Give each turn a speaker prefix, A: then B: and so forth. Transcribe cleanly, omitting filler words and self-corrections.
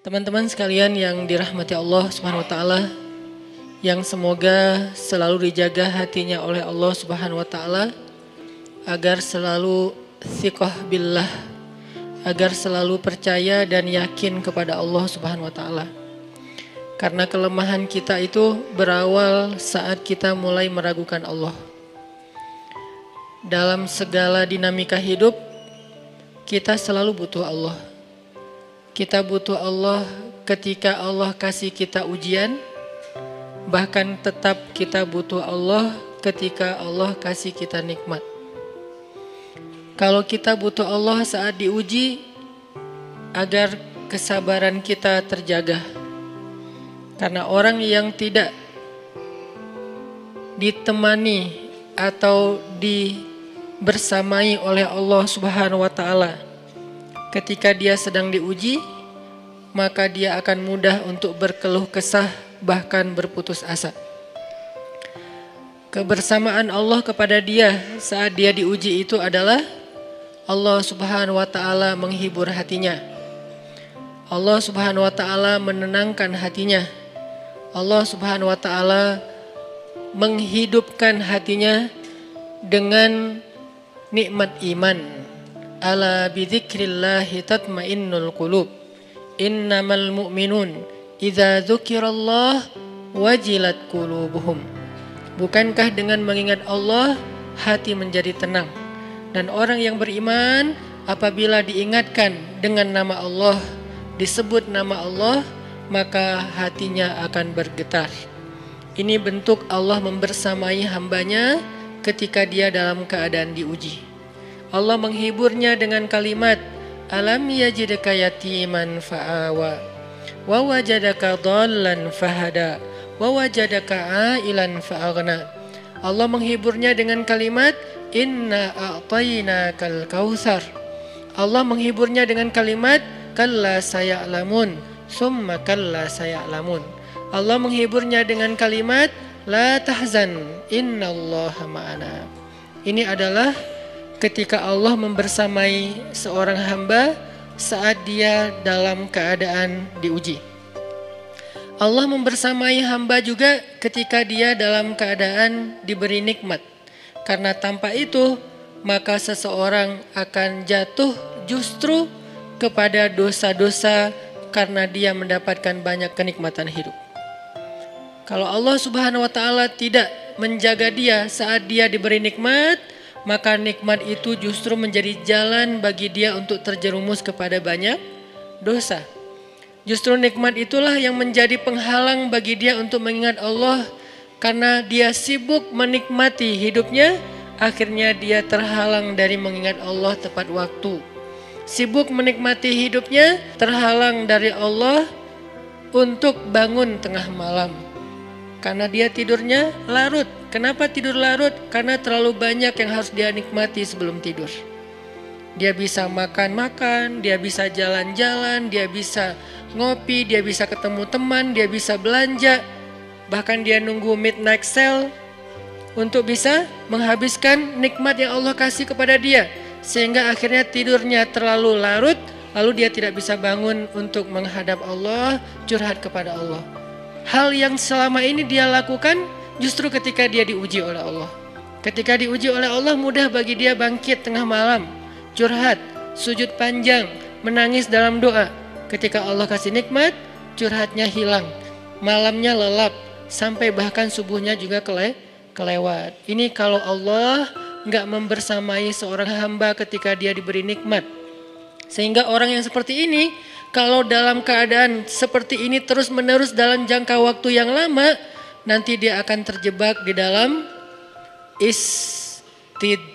A: Teman-teman sekalian yang dirahmati Allah Subhanahu wa taala, yang semoga selalu dijaga hatinya oleh Allah Subhanahu wa taala agar selalu thiqah billah, agar selalu percaya dan yakin kepada Allah Subhanahu wa taala. Karena kelemahan kita itu berawal saat kita mulai meragukan Allah. Dalam segala dinamika hidup, kita selalu butuh Allah. Kita butuh Allah ketika Allah kasih kita ujian, bahkan tetap kita butuh Allah ketika Allah kasih kita nikmat. Kalau kita butuh Allah saat diuji, agar kesabaran kita terjaga. Karena orang yang tidak ditemani atau dibersamai oleh Allah Subhanahu wa taala ketika dia sedang diuji, maka dia akan mudah untuk berkeluh kesah, bahkan berputus asa. Kebersamaan Allah kepada dia saat dia diuji itu adalah Allah Subhanahu wa taala menghibur hatinya. Allah Subhanahu wa taala menenangkan hatinya. Allah Subhanahu wa taala menghidupkan hatinya dengan nikmat iman. Ala bidzikrillahi tatmainnul qulub. Innamal mu'minun idza dzukirallah wajilat qulubuhum. Bukankah dengan mengingat Allah hati menjadi tenang? Dan orang yang beriman apabila diingatkan dengan nama Allah, disebut nama Allah, maka hatinya akan bergetar. Ini bentuk Allah membersamai hambanya ketika dia dalam keadaan diuji. Allah menghiburnya dengan kalimat, alam yajidka yatiman fa'awa, wa wajadaka dhallan fahada, wa wajadaka ailan fa'aghna. Allah menghiburnya dengan kalimat, inna a'tainakal kautsar. Allah menghiburnya dengan kalimat, kalla saya'lamun, summa kalla saya'lamun. Allah menghiburnya dengan kalimat, la tahzan, innallaha ma'ana. Ini adalah ketika Allah membersamai seorang hamba saat dia dalam keadaan diuji. Allah membersamai hamba juga ketika dia dalam keadaan diberi nikmat. Karena tanpa itu, maka seseorang akan jatuh justru kepada dosa-dosa karena dia mendapatkan banyak kenikmatan hidup. Kalau Allah Subhanahu wa taala tidak menjaga dia saat dia diberi nikmat, maka nikmat itu justru menjadi jalan bagi dia untuk terjerumus kepada banyak dosa. Justru nikmat itulah yang menjadi penghalang bagi dia untuk mengingat Allah. Karena dia sibuk menikmati hidupnya, akhirnya dia terhalang dari mengingat Allah tepat waktu. Sibuk menikmati hidupnya, terhalang dari Allah untuk bangun tengah malam. Karena dia tidurnya larut. Kenapa tidur larut? Karena terlalu banyak yang harus dia nikmati sebelum tidur. Dia bisa makan-makan, dia bisa jalan-jalan, dia bisa ngopi, dia bisa ketemu teman, dia bisa belanja. Bahkan dia nunggu midnight sale untuk bisa menghabiskan nikmat yang Allah kasih kepada dia. Sehingga akhirnya tidurnya terlalu larut, lalu dia tidak bisa bangun untuk menghadap Allah, curhat kepada Allah. Hal yang selama ini dia lakukan justru ketika dia diuji oleh Allah. Ketika diuji oleh Allah, mudah bagi dia bangkit tengah malam, curhat, sujud panjang, menangis dalam doa. Ketika Allah kasih nikmat, curhatnya hilang, malamnya lelap, sampai bahkan subuhnya juga kelewat. Ini kalau Allah nggak membersamai seorang hamba ketika dia diberi nikmat. Sehingga orang yang seperti ini, kalau dalam keadaan seperti ini terus menerus dalam jangka waktu yang lama, nanti dia akan terjebak di dalam istidraj.